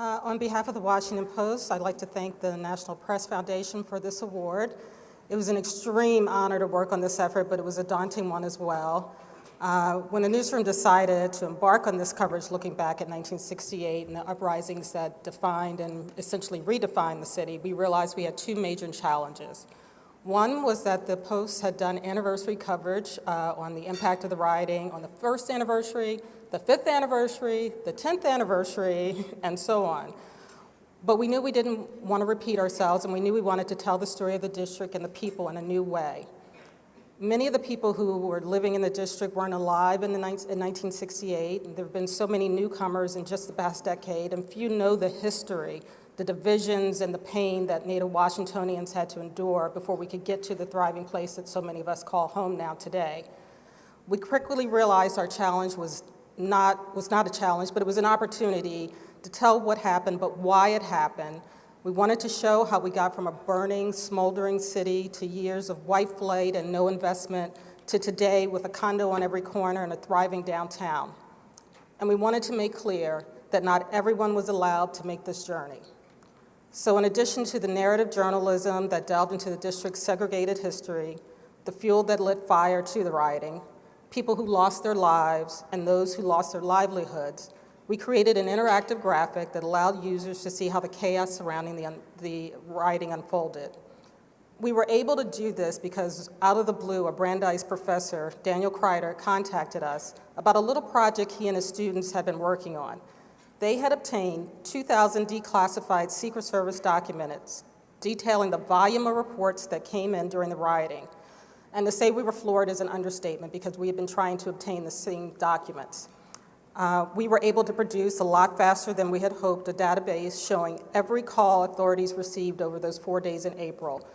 On behalf of the Washington Post, I'd like to thank the National Press Foundation for this award. It was an extreme honor to work on this effort, but it was a daunting one as well. When the newsroom decided to embark on this coverage looking back at 1968 and the uprisings that defined and essentially redefined the city, we realized we had two major challenges. One was that the Post had done anniversary coverage on the impact of the rioting on the first anniversary, the 5th anniversary, the 10th anniversary, and so on. But we knew we didn't want to repeat ourselves, and we knew we wanted to tell the story of the district and the people in a new way. Many of the people who were living in the district weren't alive in 1968, and there have been so many newcomers in just the past decade, and few know the history, the divisions and the pain that Native Washingtonians had to endure before we could get to the thriving place that so many of us call home now today. We quickly realized our challenge was not a challenge, but it was an opportunity to tell what happened, but why it happened. We wanted to show how we got from a burning, smoldering city to years of white flight and no investment to today with a condo on every corner and a thriving downtown. And we wanted to make clear that not everyone was allowed to make this journey. So in addition to the narrative journalism that delved into the district's segregated history, the fuel that lit fire to the rioting, people who lost their lives, and those who lost their livelihoods, we created an interactive graphic that allowed users to see how the chaos surrounding the rioting unfolded. We were able to do this because out of the blue, a Brandeis professor, Daniel Rindler, contacted us about a little project he and his students had been working on. They had obtained 2,000 declassified Secret Service documents detailing the volume of reports that came in during the rioting. And to say we were floored is an understatement because we had been trying to obtain the same documents. We were able to produce a lot faster than we had hoped a database showing every call authorities received over those 4 days in April,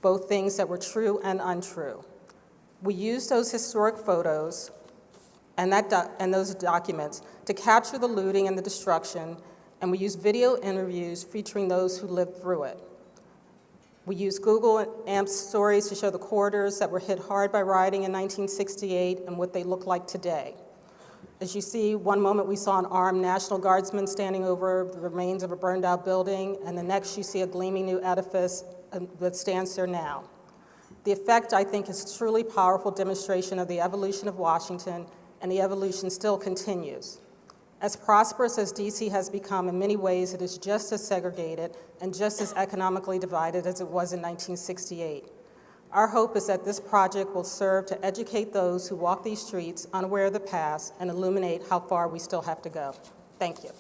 both things that were true and untrue. We used those historic photos and those documents to capture the looting and the destruction, and we used video interviews featuring those who lived through it. We used Google AMP stories to show the corridors that were hit hard by rioting in 1968 and what they look like today. As you see, one moment we saw an armed National Guardsman standing over the remains of a burned out building, and the next you see a gleaming new edifice that stands there now. The effect, I think, is truly powerful demonstration of the evolution of Washington, and the evolution still continues. As prosperous as DC has become, in many ways it is just as segregated and just as economically divided as it was in 1968. Our hope is that this project will serve to educate those who walk these streets unaware of the past and illuminate how far we still have to go. Thank you.